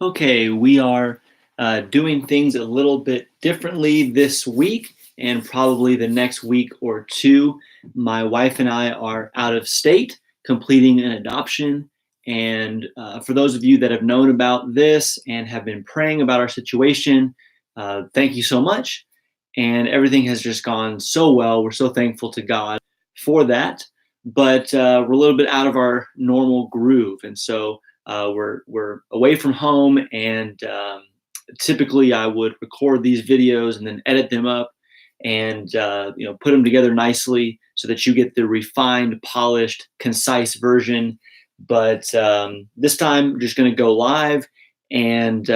Okay, we are doing things a little bit differently this week and probably the next week or two. My wife and I are out of state completing an adoption. And for those of you that have known about this and have been praying about our situation, thank you so much. And everything has just gone so well. We're so thankful to God for that. But we're a little bit out of our normal groove. And so we're away from home, and typically I would record these videos and then edit them up and put them together nicely so that you get the refined, polished, concise version. But this time, I'm just going to go live and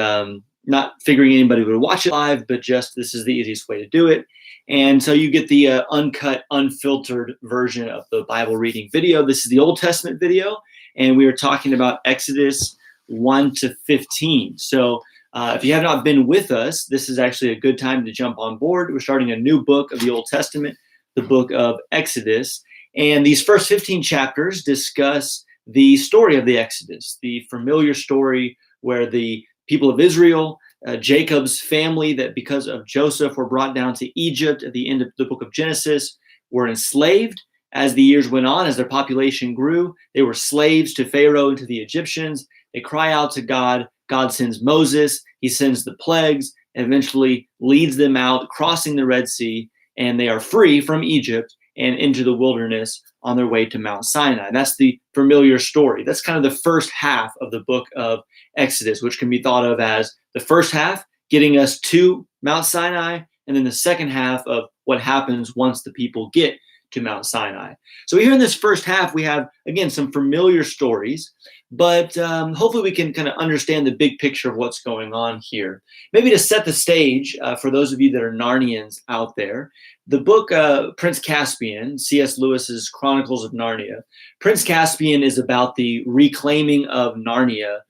not figuring anybody would watch it live, but just this is the easiest way to do it. And so you get the uncut, unfiltered version of the Bible reading video. This is the Old Testament video, and we are talking about Exodus 1 to 15. So if you have not been with us, this is actually a good time to jump on board. We're starting a new book of the Old Testament, the book of Exodus. And these first 15 chapters discuss the story of the Exodus, the familiar story where the people of Israel, Jacob's family that because of Joseph were brought down to Egypt at the end of the book of Genesis, were enslaved. As the years went on, as their population grew, they were slaves to Pharaoh and to the Egyptians. They cry out to God. God sends Moses. He sends the plagues and eventually leads them out, crossing the Red Sea, and they are free from Egypt and into the wilderness on their way to Mount Sinai. That's the familiar story. That's kind of the first half of the book of Exodus, which can be thought of as the first half getting us to Mount Sinai, and then the second half of what happens once the people get to Mount Sinai. So here in this first half, we have, again, some familiar stories, but hopefully we can kind of understand the big picture of what's going on here. Maybe to set the stage for those of you that are Narnians out there, the book Prince Caspian, C.S. Lewis's Chronicles of Narnia, Prince Caspian is about the reclaiming of Narnia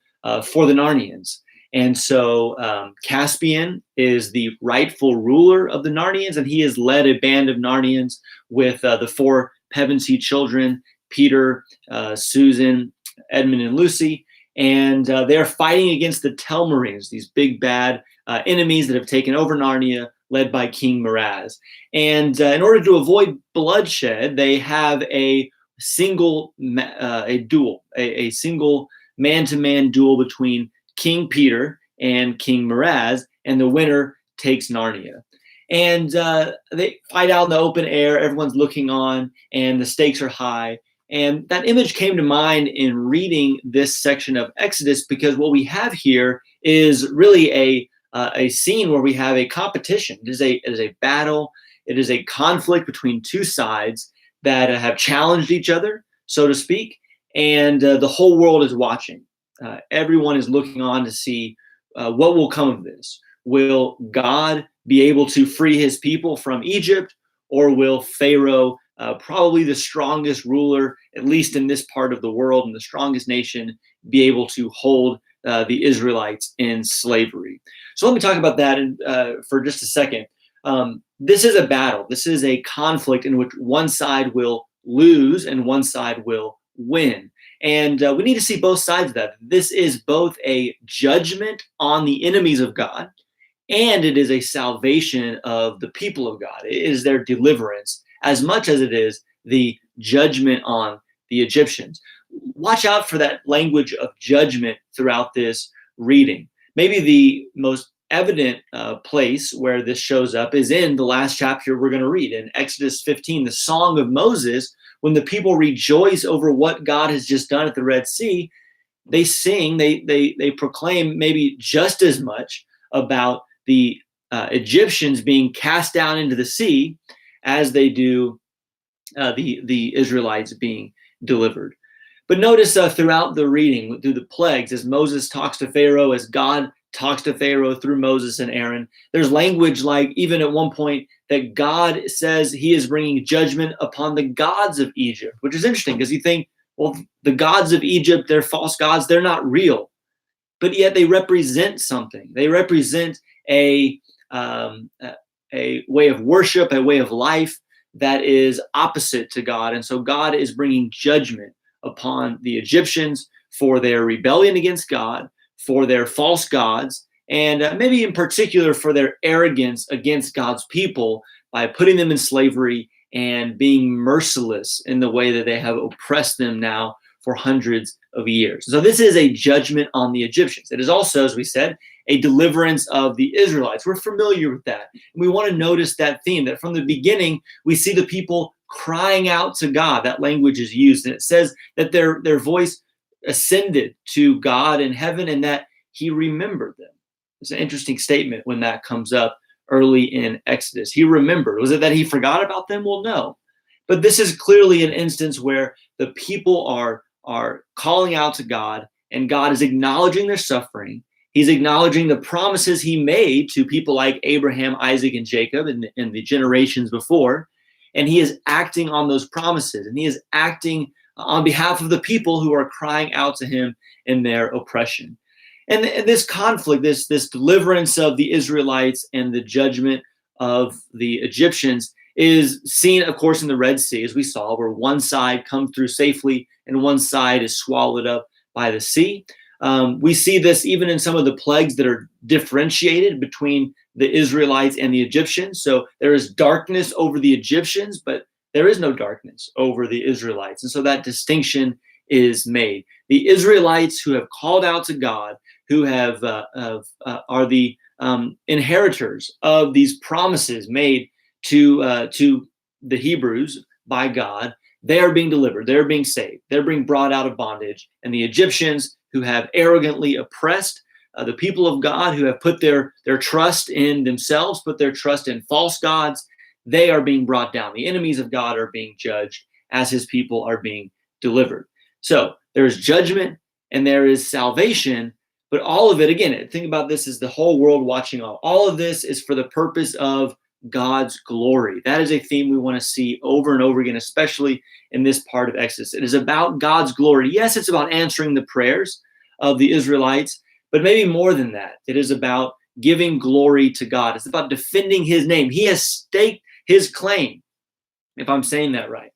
for the Narnians. And so Caspian is the rightful ruler of the Narnians, and he has led a band of Narnians with the four Pevensey children, Peter, Susan, Edmund, and Lucy. And they're fighting against the Telmarines, these big bad enemies that have taken over Narnia, led by King Miraz. And in order to avoid bloodshed, they have a single duel, a single man-to-man duel between King Peter and King Miraz, and the winner takes Narnia. And they fight out in the open air. Everyone's looking on, and the stakes are high. And that image came to mind in reading this section of Exodus, because what we have here is really a scene where we have a competition. It is a battle. It is a conflict between two sides that have challenged each other, so to speak, and the whole world is watching. Everyone is looking on to see what will come of this. Will God be able to free his people from Egypt, or will Pharaoh, probably the strongest ruler, at least in this part of the world, and the strongest nation, be able to hold the Israelites in slavery? So let me talk about that for just a second. This is a battle. This is a conflict in which one side will lose and one side will win. And we need to see both sides of that. This is both a judgment on the enemies of God, and it is a salvation of the people of God. It is their deliverance as much as it is the judgment on the Egyptians. Watch out for that language of judgment throughout this reading. Maybe the most evident place where this shows up is in the last chapter we're going to read, in Exodus 15, the Song of Moses. When the people rejoice over what God has just done at the Red Sea, they sing, they proclaim maybe just as much about the Egyptians being cast down into the sea as they do the Israelites being delivered. But notice throughout the reading, through the plagues, as Moses talks to Pharaoh, as God talks to Pharaoh through Moses and Aaron, there's language like, even at one point, that God says he is bringing judgment upon the gods of Egypt, which is interesting because you think, well, the gods of Egypt, they're false gods, they're not real. But yet they represent something. They represent a way of worship, a way of life that is opposite to God. And so God is bringing judgment upon the Egyptians for their rebellion against God, for their false gods, and maybe in particular for their arrogance against God's people by putting them in slavery and being merciless in the way that they have oppressed them now for hundreds of years. So this is a judgment on the Egyptians. It is also, as we said, a deliverance of the Israelites. We're familiar with that. And we want to notice that theme, that from the beginning, we see the people crying out to God. That language is used, and it says that their voice ascended to God in heaven and that he remembered them. It's an interesting statement when that comes up early in Exodus. He remembered. Was it that he forgot about them? Well, no. But this is clearly an instance where the people are calling out to God, and God is acknowledging their suffering. He's acknowledging the promises he made to people like Abraham, Isaac, and Jacob in the generations before. And he is acting on those promises, and he is acting on behalf of the people who are crying out to him in their oppression. And this conflict, this deliverance of the Israelites and the judgment of the Egyptians is seen, of course, in the Red Sea, as we saw, where one side comes through safely and one side is swallowed up by the sea. We see this even in some of the plagues that are differentiated between the Israelites and the Egyptians. So there is darkness over the Egyptians, but there is no darkness over the Israelites. And so that distinction is made. The Israelites who have called out to God, who are the inheritors of these promises made to the Hebrews by God, they are being delivered. They're being saved. They're being brought out of bondage. And the Egyptians who have arrogantly oppressed the people of God, who have put their trust in themselves, put their trust in false gods, they are being brought down. The enemies of God are being judged as his people are being delivered. So there's judgment and there is salvation, but all of it, again, think about this as the whole world watching all. All of this is for the purpose of God's glory. That is a theme we want to see over and over again, especially in this part of Exodus. It is about God's glory. Yes, it's about answering the prayers of the Israelites, but maybe more than that. It is about giving glory to God. It's about defending his name. He has staked his claim, if I'm saying that right.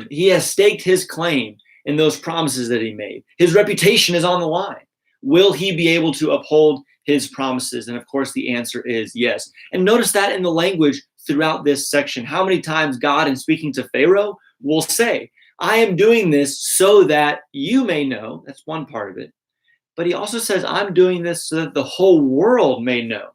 He has staked his claim in those promises that he made. His reputation is on the line. Will he be able to uphold his promises? And of course, the answer is yes. And notice that in the language throughout this section, how many times God, in speaking to Pharaoh, will say, I am doing this so that you may know. That's one part of it. But he also says, I'm doing this so that the whole world may know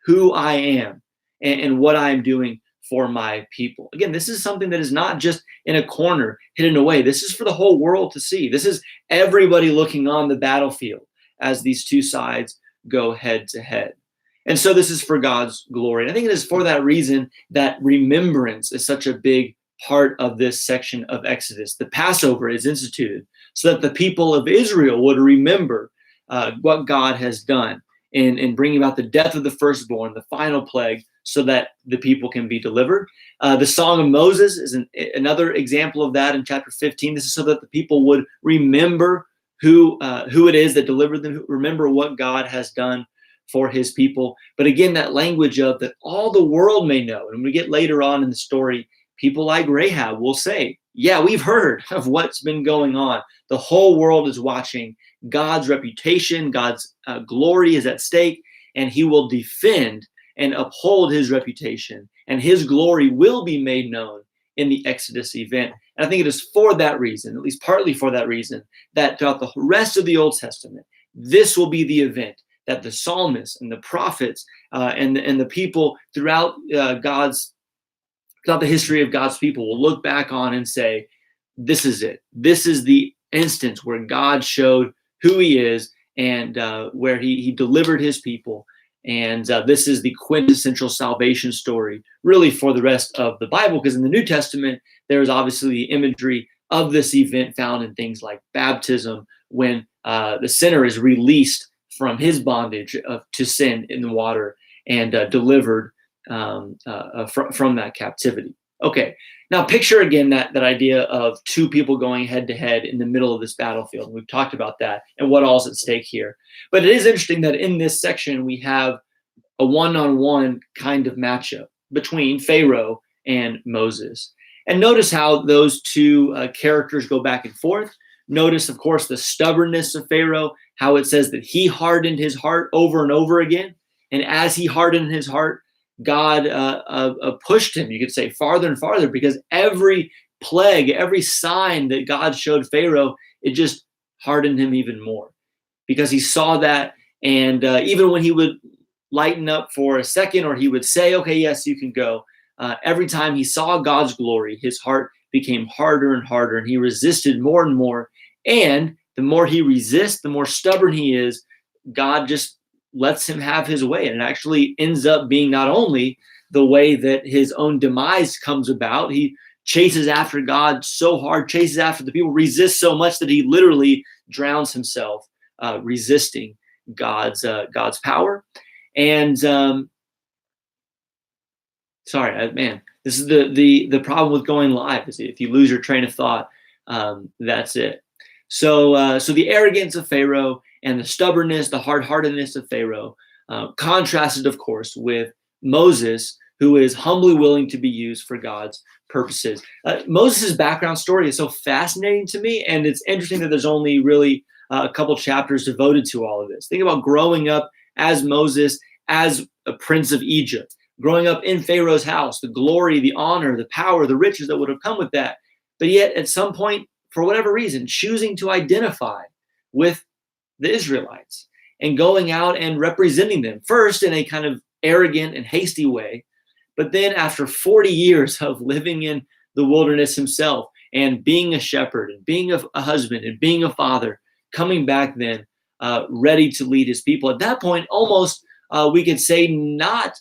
who I am and what I am doing for my people. Again, this is something that is not just in a corner, hidden away. This is for the whole world to see. This is everybody looking on the battlefield as these two sides go head to head. And so this is for God's glory. And I think it is for that reason that remembrance is such a big part of this section of Exodus. The Passover is instituted so that the people of Israel would remember what God has done in bringing about the death of the firstborn, the final plague, so that the people can be delivered. The Song of Moses is another example of that in chapter 15. This is so that the people would remember who it is that delivered them, remember what God has done for his people. But again, that language of that all the world may know. And when we get later on in the story, people like Rahab will say, yeah, we've heard of what's been going on. The whole world is watching. God's reputation, God's glory is at stake, and he will defend and uphold his reputation, and his glory will be made known in the Exodus event. And I think it is for that reason, at least partly for that reason, that throughout the rest of the Old Testament, this will be the event that the psalmists and the prophets and the people throughout throughout the history of God's people will look back on and say, this is it. This is the instance where God showed who he is and where he delivered his people. And this is the quintessential salvation story, really, for the rest of the Bible, because in the New Testament, there is obviously the imagery of this event found in things like baptism, when the sinner is released from his bondage to sin in the water and delivered from that captivity. Okay, now picture again that idea of two people going head to head in the middle of this battlefield. We've talked about that and what all's at stake here. But it is interesting that in this section, we have a one-on-one kind of matchup between Pharaoh and Moses. And notice how those two characters go back and forth. Notice, of course, the stubbornness of Pharaoh, how it says that he hardened his heart over and over again. And as he hardened his heart, God pushed him, you could say, farther and farther, because every plague, every sign that God showed Pharaoh, it just hardened him even more, because he saw that. And even when he would lighten up for a second, or he would say, okay, yes, you can go, every time he saw God's glory, his heart became harder and harder, and he resisted more and more. And the more he resists, the more stubborn he is, God just lets him have his way. And it actually ends up being not only the way that his own demise comes about, he chases after God so hard, chases after the people, resists so much that he literally drowns himself, resisting God's power. And this is the problem with going live, is if you lose your train of thought, that's it. So the arrogance of Pharaoh and the stubbornness, the hard-heartedness of Pharaoh, contrasted, of course, with Moses, who is humbly willing to be used for God's purposes. Moses' background story is so fascinating to me, and it's interesting that there's only really a couple chapters devoted to all of this. Think about growing up as Moses, as a prince of Egypt, growing up in Pharaoh's house, the glory, the honor, the power, the riches that would have come with that. But yet, at some point, for whatever reason, choosing to identify with the Israelites and going out and representing them, first in a kind of arrogant and hasty way, but then after 40 years of living in the wilderness himself and being a shepherd and being a husband and being a father, coming back then ready to lead his people. At that point, almost we could say not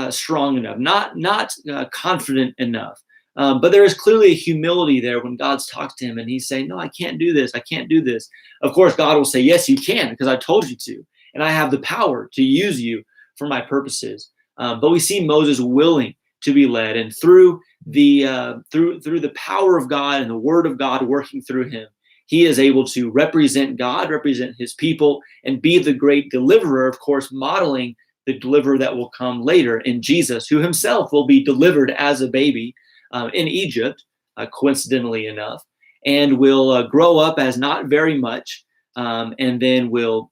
strong enough, not confident enough. But there is clearly a humility there when God's talked to him and he's saying, no, I can't do this. I can't do this. Of course, God will say, yes, you can, because I told you to. And I have the power to use you for my purposes. But we see Moses willing to be led, and through the power of God and the word of God working through him, he is able to represent God, represent his people, and be the great deliverer, of course, modeling the deliverer that will come later in Jesus, who himself will be delivered as a baby in Egypt, coincidentally enough, and will grow up as not very much, and then will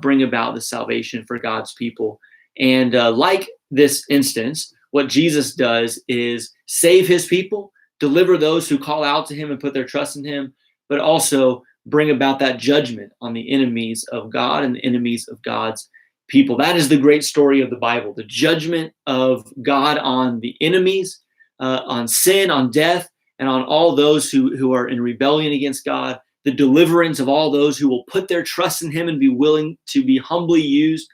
bring about the salvation for God's people. And like this instance, what Jesus does is save his people, deliver those who call out to him and put their trust in him, but also bring about that judgment on the enemies of God and the enemies of God's people. That is the great story of the Bible, the judgment of God on the enemies, on sin, on death, and on all those who are in rebellion against God, the deliverance of all those who will put their trust in him and be willing to be humbly used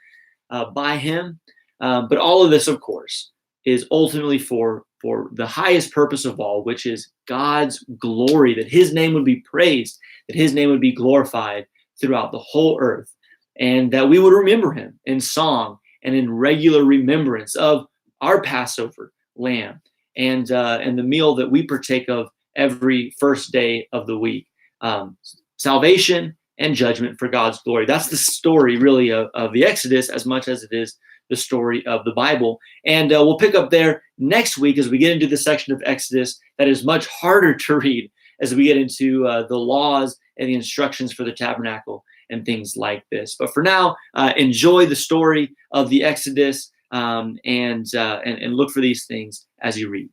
by him. But all of this, of course, is ultimately for the highest purpose of all, which is God's glory, that his name would be praised, that his name would be glorified throughout the whole earth, and that we would remember him in song and in regular remembrance of our Passover lamb and the meal that we partake of every first day of the week. Salvation and judgment for God's glory. That's the story, really, of the Exodus, as much as it is the story of the Bible. And we'll pick up there next week as we get into the section of Exodus that is much harder to read, as we get into the laws and the instructions for the tabernacle and things like this. But for now, enjoy the story of the Exodus and look for these things as you read.